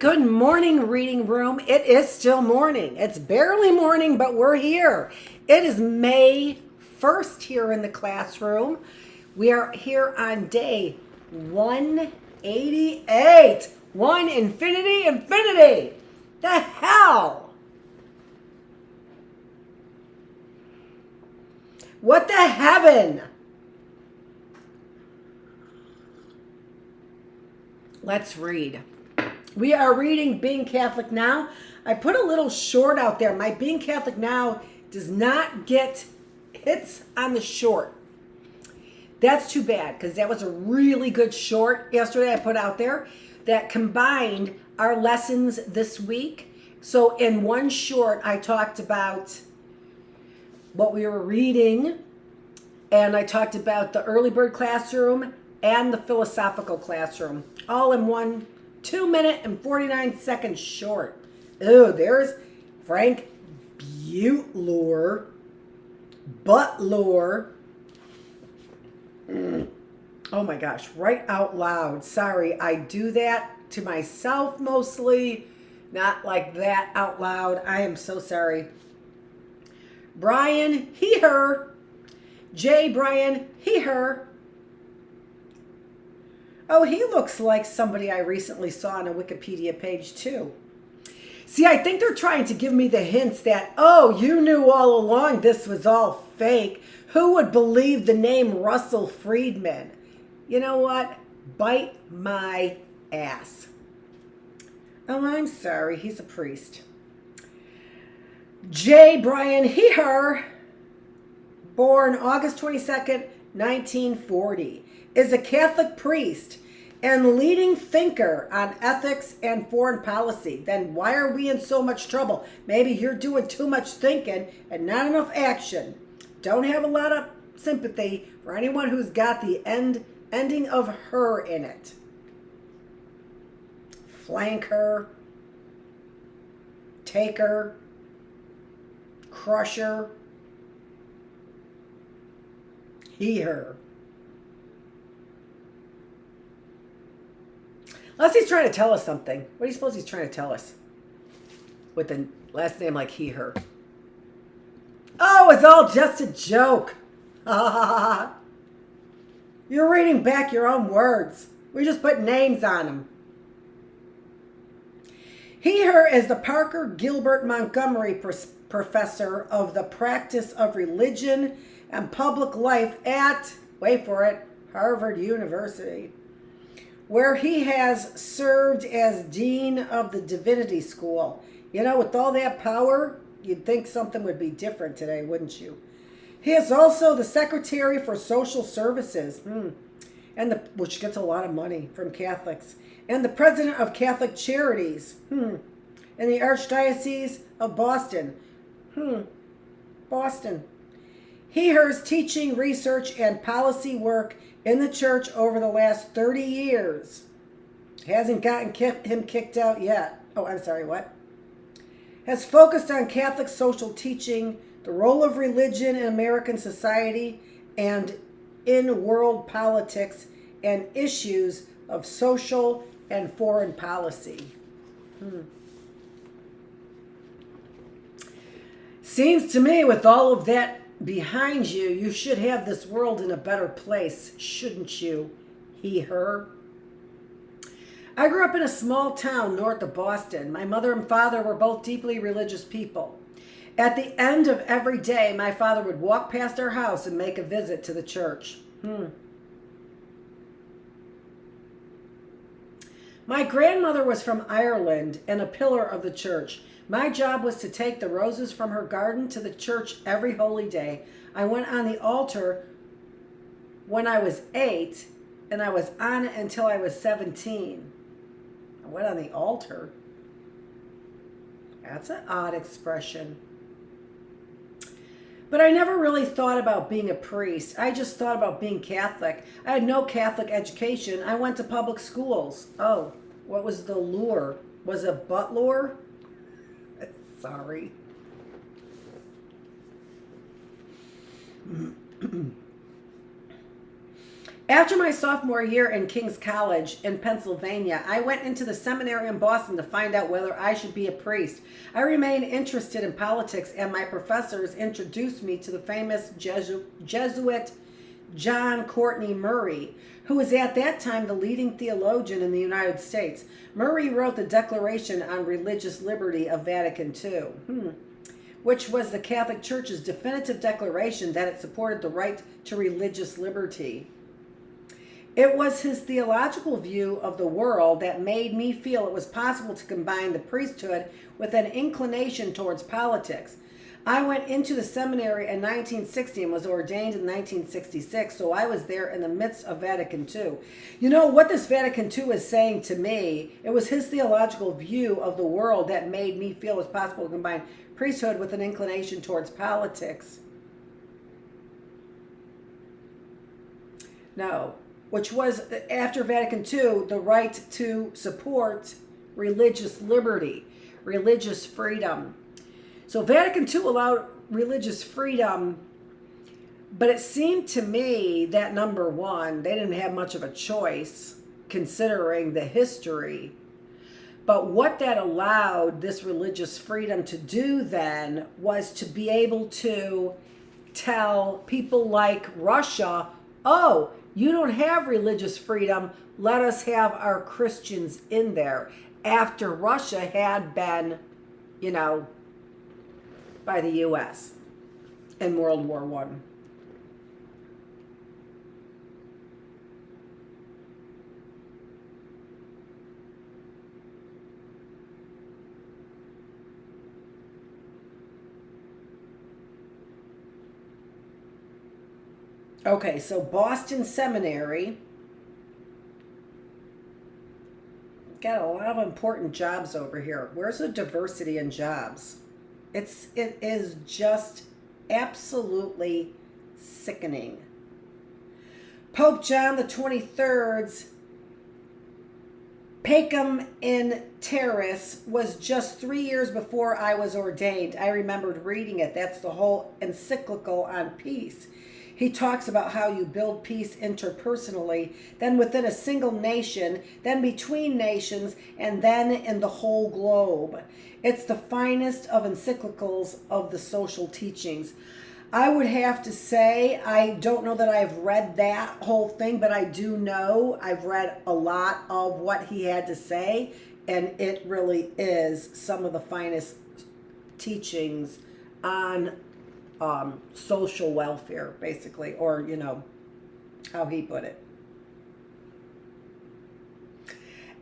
Good morning, reading room. It is still morning. It's barely morning, but we're here. It is May 1st here in the classroom. We are here on day 188. One infinity. The hell? What the heaven? Let's read. We are reading Being Catholic Now. I put a little short out there. My Being Catholic Now does not get hits on the short. That's too bad because that was a really good short yesterday I put out there that combined our lessons this week. So in one short, I talked about what we were reading, and I talked about the early bird classroom and the philosophical classroom, all in one 2-minute and 49-second short. Oh, there's Frank Butler. Oh my gosh, right out loud. Sorry, I do that to myself mostly, not like that out loud. I am so sorry. Brian, he, her. J. Brian, he, her. Oh, he looks like somebody I recently saw on a Wikipedia page too. See, I think they're trying to give me the hints that, oh, you knew all along this was all fake. Who would believe the name Russell Friedman? You know what? Bite my ass. Oh, I'm sorry. He's a priest. J. Brian, he, her, born August 22nd, 1940. Is a Catholic priest and leading thinker on ethics and foreign policy. Then why are we in so much trouble? Maybe you're doing too much thinking and not enough action. Don't have a lot of sympathy for anyone who's got the ending of her in it. Flank her, take her, crush her, he, her. Unless he's trying to tell us something. What do you suppose he's trying to tell us? With the last name like he, her. Oh, it's all just a joke. You're reading back your own words. We just put names on them. He, her is the Parker Gilbert Montgomery Professor of the Practice of Religion and Public Life at, wait for it, Harvard University, where he has served as Dean of the Divinity School. You know, with all that power, you'd think something would be different today, wouldn't you? He is also the Secretary for Social Services, which gets a lot of money from Catholics, and the President of Catholic Charities, in the Archdiocese of Boston. Boston. He, hers teaching, research, and policy work in the church over the last 30 years. Hasn't gotten him kicked out yet. Oh, I'm sorry, what? Has focused on Catholic social teaching, the role of religion in American society, and in world politics, and issues of social and foreign policy. Seems to me with all of that behind you, you should have this world in a better place, shouldn't you? He, her. I grew up in a small town north of Boston. My mother and father were both deeply religious people. At the end of every day, my father would walk past our house and make a visit to the church. My grandmother was from Ireland and a pillar of the church. My job was to take the roses from her garden to the church every holy day. I went on the altar when I was 8, and I was on it until I was 17. I went on the altar? That's an odd expression. But I never really thought about being a priest. I just thought about being Catholic. I had no Catholic education. I went to public schools. Oh, what was the lure? Was it butt lure? Sorry. After my sophomore year in King's College in Pennsylvania, I went into the seminary in Boston to find out whether I should be a priest. I remained interested in politics, and my professors introduced me to the famous Jesuit John Courtney Murray, who was at that time the leading theologian in the United States. Murray wrote the Declaration on Religious Liberty of Vatican II, which was the Catholic Church's definitive declaration that it supported the right to religious liberty. It was his theological view of the world that made me feel it was possible to combine the priesthood with an inclination towards politics. I went into the seminary in 1960 and was ordained in 1966, so I was there in the midst of Vatican II. You know what this Vatican II is saying to me? It was his theological view of the world that made me feel it was possible to combine priesthood with an inclination towards politics. No. Which was, after Vatican II, the right to support religious liberty, religious freedom. So Vatican II allowed religious freedom, but it seemed to me that, number one, they didn't have much of a choice considering the history. But what that allowed this religious freedom to do then was to be able to tell people like Russia, oh, you don't have religious freedom, let us have our Christians in there. After Russia had been, by the U.S. in World War I. Okay, so Boston Seminary got a lot of important jobs over here. Where's the diversity in jobs? It is just absolutely sickening. Pope John the 23rd's Pacem in Terris was just 3 years before I was ordained. I remembered reading it. That's the whole encyclical on peace. He talks about how you build peace interpersonally, then within a single nation, then between nations, and then in the whole globe. It's the finest of encyclicals of the social teachings. I would have to say, I don't know that I've read that whole thing, but I do know I've read a lot of what he had to say, and it really is some of the finest teachings on social welfare, basically, or, how he put it.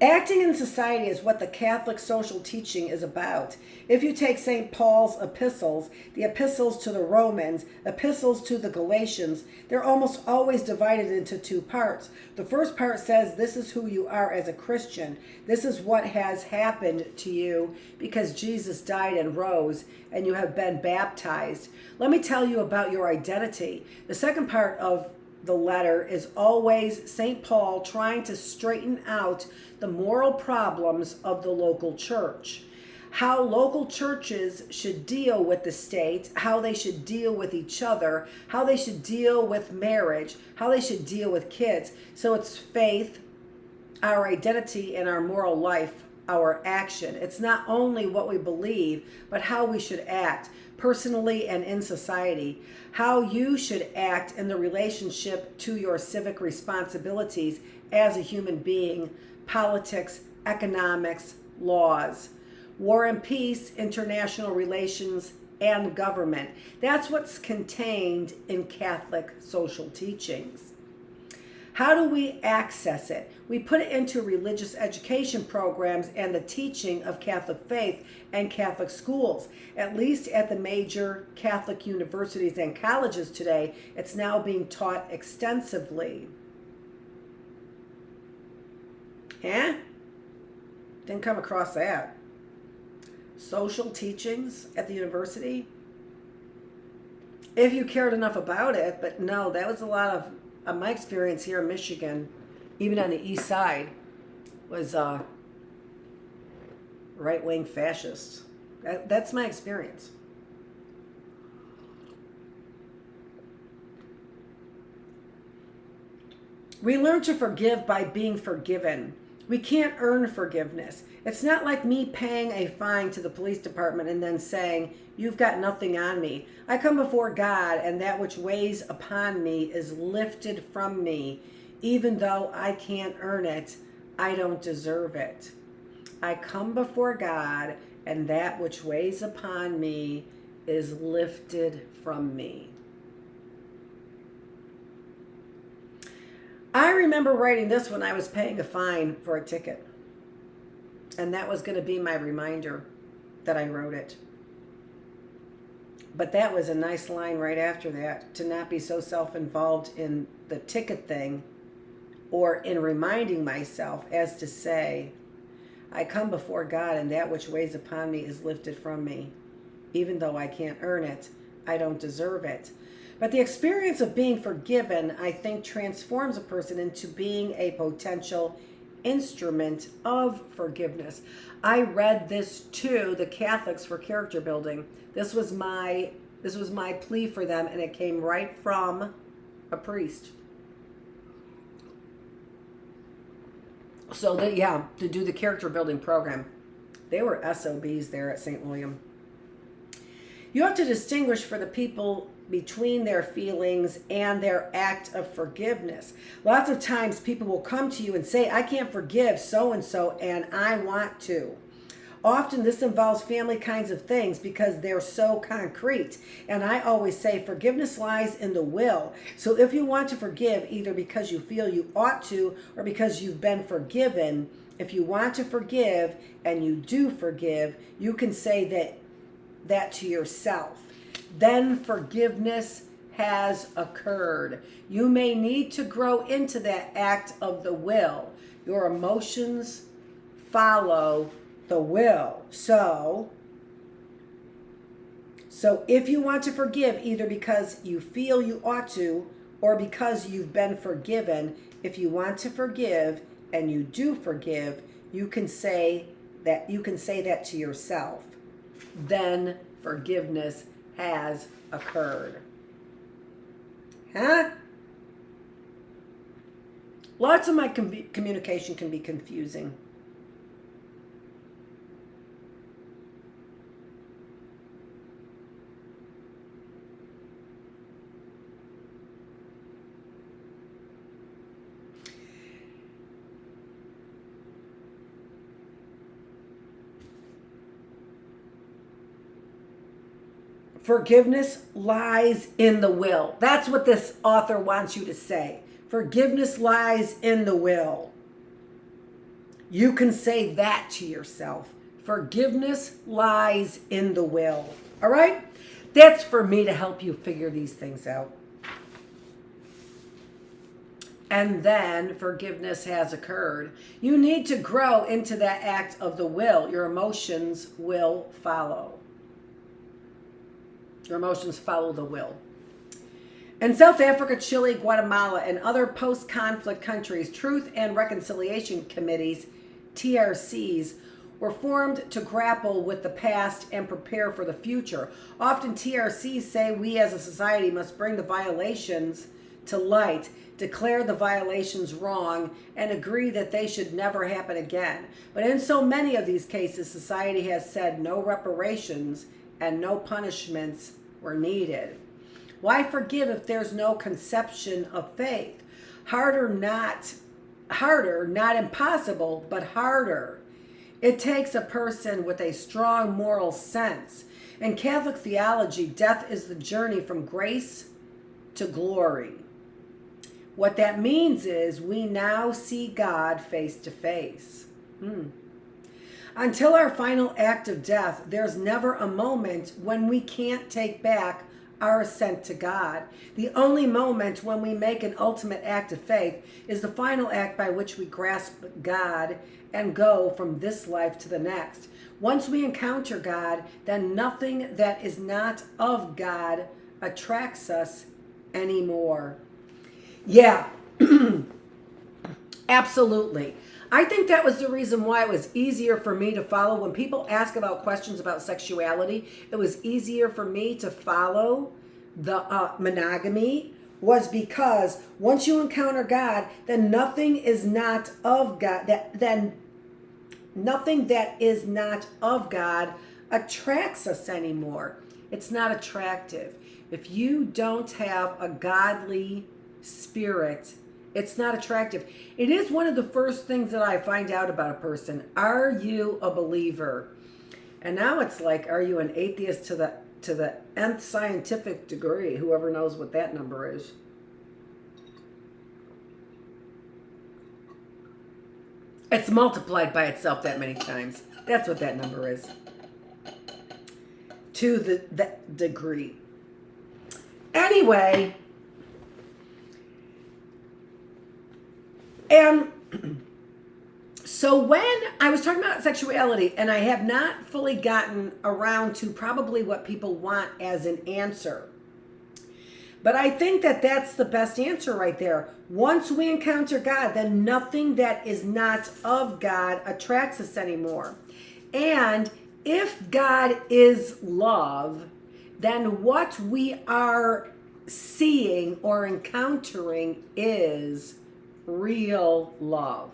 Acting in society is what the Catholic social teaching is about. If you take St. Paul's epistles, the epistles to the Romans, epistles to the Galatians, they're almost always divided into two parts. The first part says, this is who you are as a Christian. This is what has happened to you because Jesus died and rose and you have been baptized. Let me tell you about your identity. The second part of the letter is always St. Paul trying to straighten out the moral problems of the local church. How local churches should deal with the state, how they should deal with each other, how they should deal with marriage, how they should deal with kids. So it's faith, our identity, and our moral life, our action. It's not only what we believe, but how we should act personally and in society, how you should act in the relationship to your civic responsibilities as a human being, politics, economics, laws, war and peace, international relations, and government. That's what's contained in Catholic social teachings. How do we access it? We put it into religious education programs and the teaching of Catholic faith and Catholic schools. At least at the major Catholic universities and colleges today, it's now being taught extensively. Yeah? Didn't come across that. Social teachings at the university? If you cared enough about it, but no, that was a lot of my experience here in Michigan, even on the east side, was right-wing fascists. That's my experience. We learn to forgive by being forgiven. We can't earn forgiveness. It's not like me paying a fine to the police department and then saying, "You've got nothing on me." I come before God, and that which weighs upon me is lifted from me. Even though I can't earn it, I don't deserve it. I come before God, and that which weighs upon me is lifted from me. I remember writing this when I was paying a fine for a ticket. And that was going to be my reminder that I wrote it. But that was a nice line right after that, to not be so self-involved in the ticket thing or in reminding myself, as to say, I come before God, and that which weighs upon me is lifted from me. Even though I can't earn it, I don't deserve it. But the experience of being forgiven, I think, transforms a person into being a potential instrument of forgiveness. I read this to the Catholics for character building. This was my plea for them, and it came right from a priest. So to do the character building program. They were SOBs there at St. William. You have to distinguish for the people between their feelings and their act of forgiveness. Lots of times people will come to you and say, I can't forgive so-and-so, and I want to. Often this involves family kinds of things because they're so concrete. And I always say forgiveness lies in the will. So if you want to forgive, either because you feel you ought to or because you've been forgiven, if you want to forgive and you do forgive, you can say that to yourself. Then forgiveness has occurred. You may need to grow into that act of the will. Your emotions follow the will. So if you want to forgive, either because you feel you ought to or because you've been forgiven, if you want to forgive and you do forgive, you can say that to yourself. Then forgiveness has occurred. Huh? Lots of my communication can be confusing. Forgiveness lies in the will. That's what this author wants you to say. Forgiveness lies in the will. You can say that to yourself. Forgiveness lies in the will. All right? That's for me to help you figure these things out. And then forgiveness has occurred. You need to grow into that act of the will. Your emotions will follow. Your emotions follow the will. In South Africa, Chile, Guatemala, and other post-conflict countries, Truth and Reconciliation Committees, TRCs, were formed to grapple with the past and prepare for the future. Often TRCs say we as a society must bring the violations to light, declare the violations wrong, and agree that they should never happen again. But in so many of these cases, society has said no reparations and no punishments were needed. Why forgive if there's no conception of faith? Harder, not impossible, but harder. It takes a person with a strong moral sense. In Catholic theology, death is the journey from grace to glory. What that means is we now see God face to face. Until our final act of death, there's never a moment when we can't take back our ascent to God. The only moment when we make an ultimate act of faith is the final act by which we grasp God and go from this life to the next. Once we encounter God, then nothing that is not of God attracts us anymore. Yeah, absolutely. I think that was the reason why it was easier for me to follow. When people ask about questions about sexuality, it was easier for me to follow the monogamy was because once you encounter God, then nothing is not of God. Then nothing that is not of God attracts us anymore. It's not attractive. If you don't have a godly spirit, it's not attractive. It is one of the first things that I find out about a person. Are you a believer? And now it's like, are you an atheist to the nth scientific degree? Whoever knows what that number is. It's multiplied by itself that many times. That's what that number is. To the degree. Anyway, and so when I was talking about sexuality, and I have not fully gotten around to probably what people want as an answer, but I think that that's the best answer right there. Once we encounter God, then nothing that is not of God attracts us anymore. And if God is love, then what we are seeing or encountering is real love.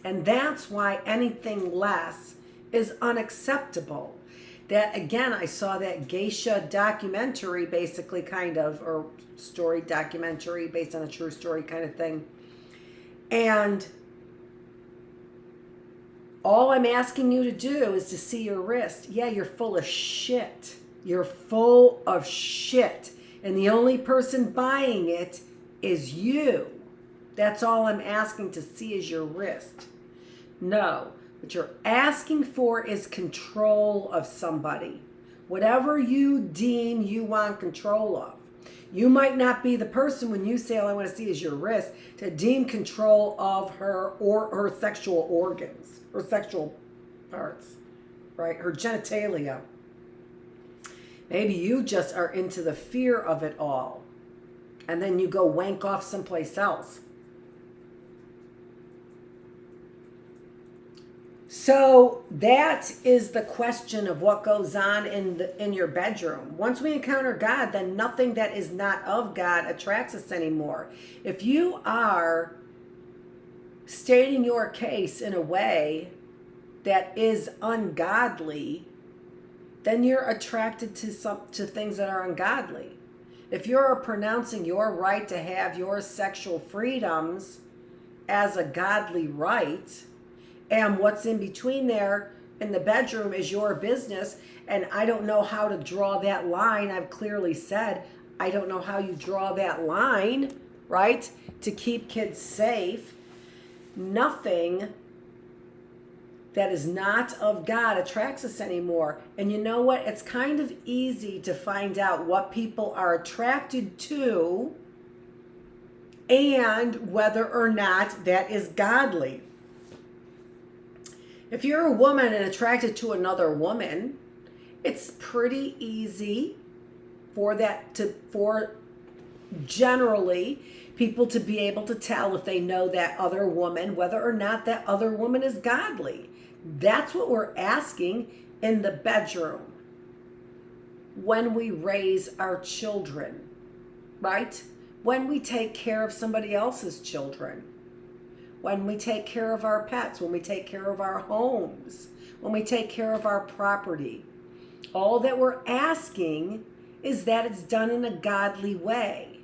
And that's why anything less is unacceptable. That, again, I saw that geisha documentary, basically, kind of, or story documentary based on a true story kind of thing. And all I'm asking you to do is to see your wrist. Yeah, you're full of shit. You're full of shit. And the only person buying it is you. That's all I'm asking to see is your wrist. No. What you're asking for is control of somebody. Whatever you deem you want control of. You might not be the person when you say all I want to see is your wrist to deem control of her or her sexual organs, her sexual parts, right? Her genitalia. Maybe you just are into the fear of it all. And then you go wank off someplace else. So that is the question of what goes on in your bedroom. Once we encounter God, then nothing that is not of God attracts us anymore. If you are stating your case in a way that is ungodly, then you're attracted to things that are ungodly. If you're pronouncing your right to have your sexual freedoms as a godly right, and what's in between there in the bedroom is your business. And I don't know how to draw that line. I've clearly said, I don't know how you draw that line, right? To keep kids safe. Nothing that is not of God attracts us anymore. And you know what? It's kind of easy to find out what people are attracted to and whether or not that is godly. If you're a woman and attracted to another woman, it's pretty easy for generally people to be able to tell if they know that other woman, whether or not that other woman is godly. That's what we're asking in the bedroom when we raise our children, right? When we take care of somebody else's children. When we take care of our pets, when we take care of our homes, when we take care of our property. All that we're asking is that it's done in a godly way.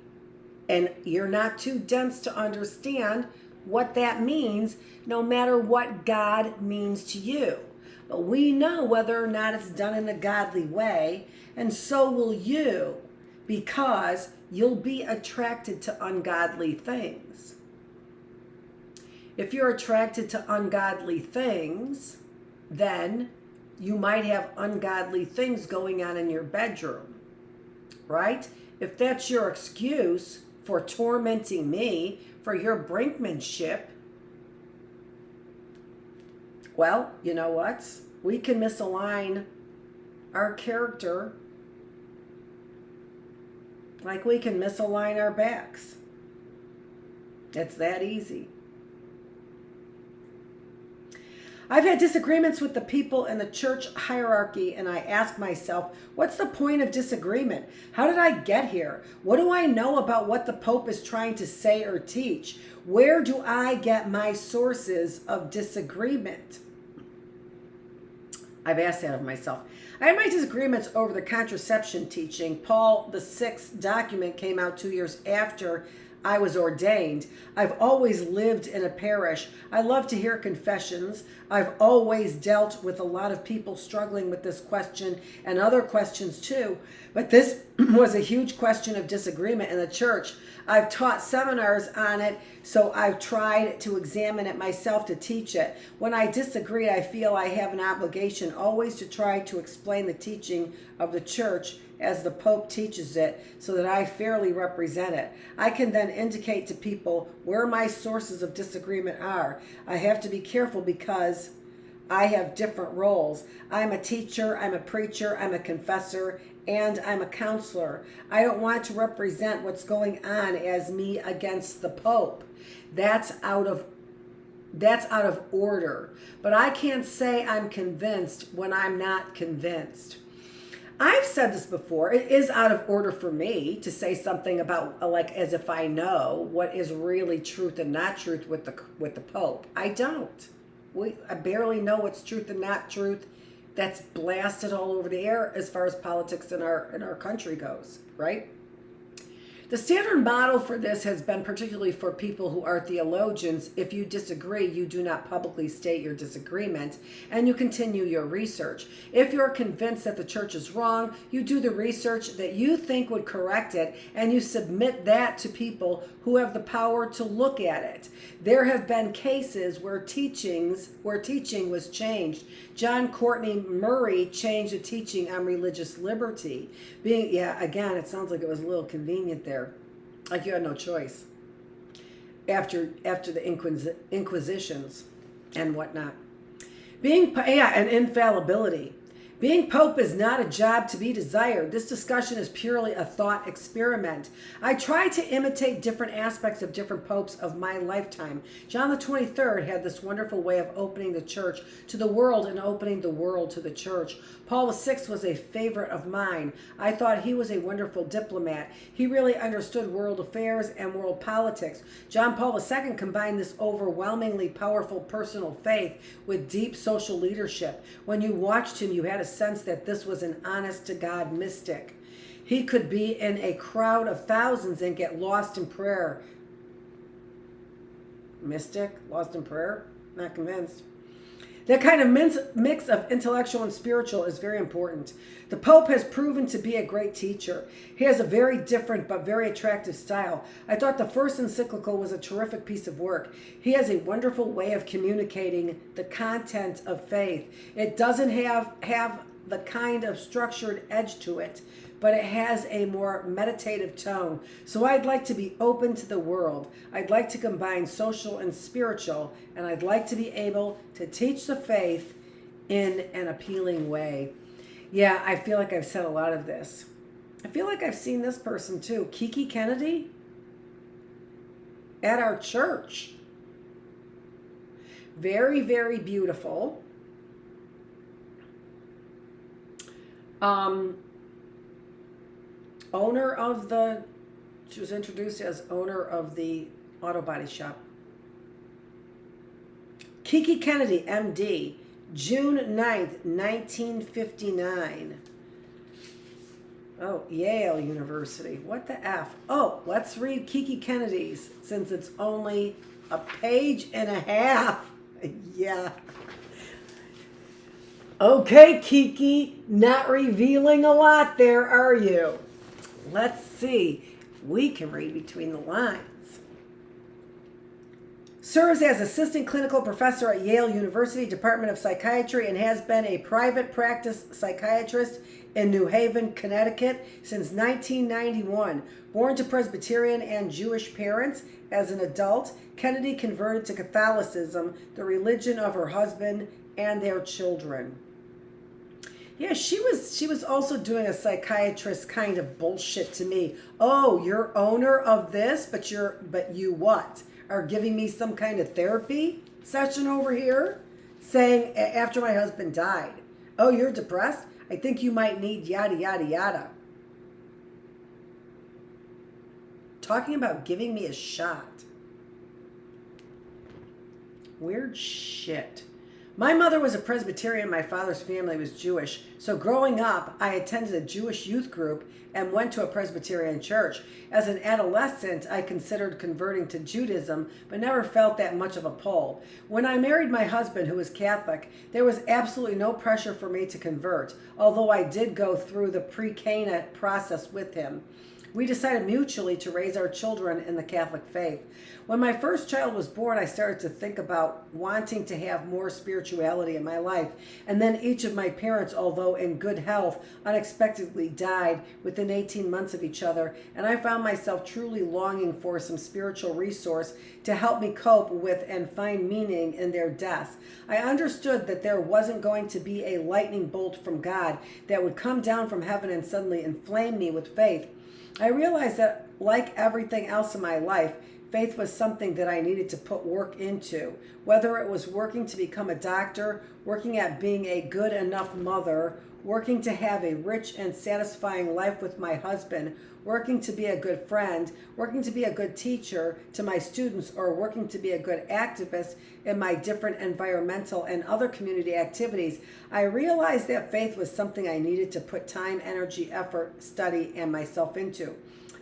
And you're not too dense to understand what that means, no matter what God means to you. But we know whether or not it's done in a godly way, and so will you, because you'll be attracted to ungodly things. If you're attracted to ungodly things, then you might have ungodly things going on in your bedroom, right? If that's your excuse for tormenting me, for your brinkmanship, well, you know what? We can misalign our character like we can misalign our backs. It's that easy. I've had disagreements with the people in the church hierarchy, and I ask myself, what's the point of disagreement? How did I get here? What do I know about what the Pope is trying to say or teach? Where do I get my sources of disagreement? I've asked that of myself. I had my disagreements over the contraception teaching. Paul VI's document came out 2 years after I was ordained. I've always lived in a parish. I love to hear confessions. I've always dealt with a lot of people struggling with this question and other questions too. But this was a huge question of disagreement in the church. I've taught seminars on it, so I've tried to examine it myself to teach it. When I disagree, I feel I have an obligation always to try to explain the teaching of the church as the Pope teaches it so that I fairly represent it. I can then indicate to people where my sources of disagreement are. I have to be careful because I have different roles. I'm a teacher, I'm a preacher, I'm a confessor, and I'm a counselor. I don't want to represent what's going on as me against the Pope. That's out of order. But I can't say I'm convinced when I'm not convinced. I've said this before. It is out of order for me to say something about, like, as if I know what is really truth and not truth with the Pope. I don't. I barely know what's truth and not truth. That's blasted all over the air as far as politics in our country goes, right? The standard model for this has been, particularly for people who are theologians, if you disagree, you do not publicly state your disagreement and you continue your research. If you're convinced that the church is wrong, you do the research that you think would correct it and you submit that to people who have the power to look at it. There have been cases where teaching was changed. John Courtney Murray changed the teaching on religious liberty. Again, it sounds like it was a little convenient there. Like you had no choice. After the Inquisitions and whatnot. And infallibility. Being Pope is not a job to be desired. This discussion is purely a thought experiment. I try to imitate different aspects of different popes of my lifetime. John the 23rd had this wonderful way of opening the church to the world and opening the world to the church. Paul VI was a favorite of mine. I thought he was a wonderful diplomat. He really understood world affairs and world politics. John Paul II combined this overwhelmingly powerful personal faith with deep social leadership. When you watched him, you had a sense that this was an honest-to-God mystic. He could be in a crowd of thousands and get lost in prayer. Mystic? Lost in prayer? Not convinced. That kind of mix of intellectual and spiritual is very important. The Pope has proven to be a great teacher. He has a very different but very attractive style. I thought the first encyclical was a terrific piece of work. He has a wonderful way of communicating the content of faith. It doesn't have the kind of structured edge to it, but it has a more meditative tone. So I'd like to be open to the world. I'd like to combine social and spiritual, and I'd like to be able to teach the faith in an appealing way. Yeah, I feel like I've said a lot of this. I feel like I've seen this person too. Kerry Kennedy at our church. Very, very beautiful. She was introduced as owner of the auto body shop. Kerry Kennedy, MD, June 9th, 1959. Oh, Yale University. What the F? Oh, let's read Kerry Kennedy's since it's only a page and a half. Yeah. Okay, Kiki, not revealing a lot there, are you? Let's see if we can read between the lines. Serves as assistant clinical professor at Yale University Department of Psychiatry and has been a private practice psychiatrist in New Haven, Connecticut since 1991. Born to Presbyterian and Jewish parents, as an adult, Kennedy converted to Catholicism, the religion of her husband and their children. Yeah, she was also doing a psychiatrist kind of bullshit to me. Oh, you're owner of this, but you what? Are giving me some kind of therapy session over here? saying after my husband died, "Oh, you're depressed? I think you might need yada, yada, yada." Talking about giving me a shot. Weird shit. My mother was a Presbyterian. My father's family was Jewish. So growing up, I attended a Jewish youth group and went to a Presbyterian church. As an adolescent, I considered converting to Judaism, but never felt that much of a pull. When I married my husband, who was Catholic, there was absolutely no pressure for me to convert, although I did go through the pre-Cana process with him. We decided mutually to raise our children in the Catholic faith. When my first child was born, I started to think about wanting to have more spirituality in my life. And then each of my parents, although in good health, unexpectedly died within 18 months of each other. And I found myself truly longing for some spiritual resource to help me cope with and find meaning in their deaths. I understood that there wasn't going to be a lightning bolt from God that would come down from heaven and suddenly inflame me with faith. I realized that, like everything else in my life, faith was something that I needed to put work into. Whether it was working to become a doctor, working at being a good enough mother, working to have a rich and satisfying life with my husband, working to be a good friend, working to be a good teacher to my students, or working to be a good activist in my different environmental and other community activities, I realized that faith was something I needed to put time, energy, effort, study, and myself into.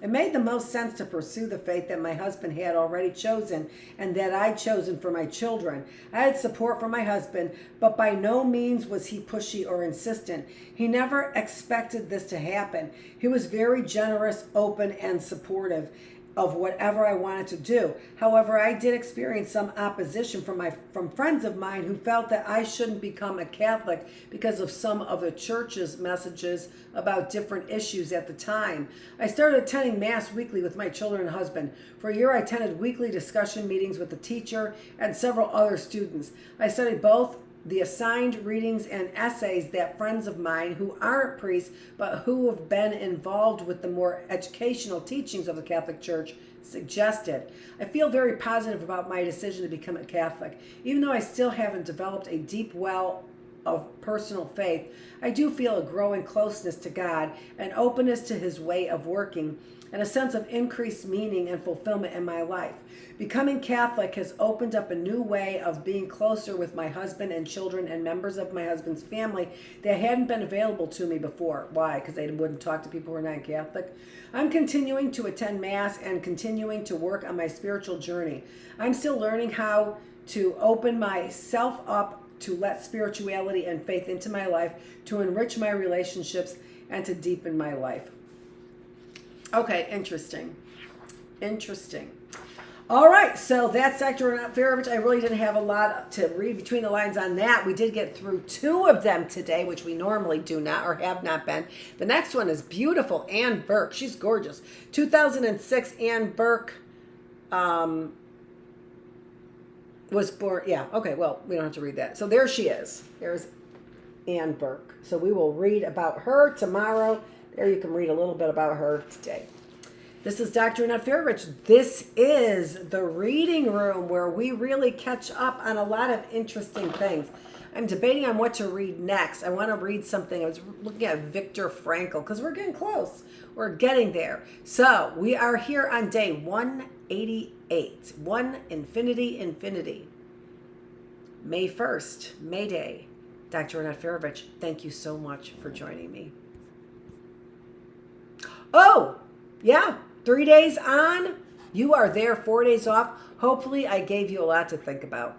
It made the most sense to pursue the faith that my husband had already chosen and that I'd chosen for my children. I had support from my husband, but by no means was he pushy or insistent. He never expected this to happen. He was very generous, open, and supportive of whatever I wanted to do. However, I did experience some opposition from friends of mine who felt that I shouldn't become a Catholic because of some of the church's messages about different issues at the time. I started attending Mass weekly with my children and husband. For a year, I attended weekly discussion meetings with the teacher and several other students. I studied both the assigned readings and essays that friends of mine who aren't priests but who have been involved with the more educational teachings of the Catholic Church suggested. I feel very positive about my decision to become a Catholic. Even though I still haven't developed a deep well of personal faith, I do feel a growing closeness to God, an openness to his way of working, and a sense of increased meaning and fulfillment in my life. Becoming Catholic has opened up a new way of being closer with my husband and children and members of my husband's family that hadn't been available to me before. Why? Because they wouldn't talk to people who are not Catholic. I'm continuing to attend Mass and continuing to work on my spiritual journey. I'm still learning how to open myself up to let spirituality and faith into my life, to enrich my relationships, and to deepen my life. Okay, interesting. All right, so that's Dr. Annette Feravich. I really didn't have a lot to read between the lines on that. We did get through 2 of them today, which we normally do not or have not been. The next one is beautiful, Anne Burke. She's gorgeous. 2006, Anne Burke was born. Yeah, okay, well, we don't have to read that. So there she is. There's Anne Burke. So we will read about her tomorrow. There you can read a little bit about her today. This is Dr. Annette Feravich. This is the reading room where we really catch up on a lot of interesting things. I'm debating on what to read next. I want to read something. I was looking at Viktor Frankl because we're getting close. We're getting there. So we are here on day 188. 1 infinity. May 1st, May Day. Dr. Annette Feravich, thank you so much for joining me. Oh, yeah. 3 days on, you are there, 4 days off. Hopefully I gave you a lot to think about.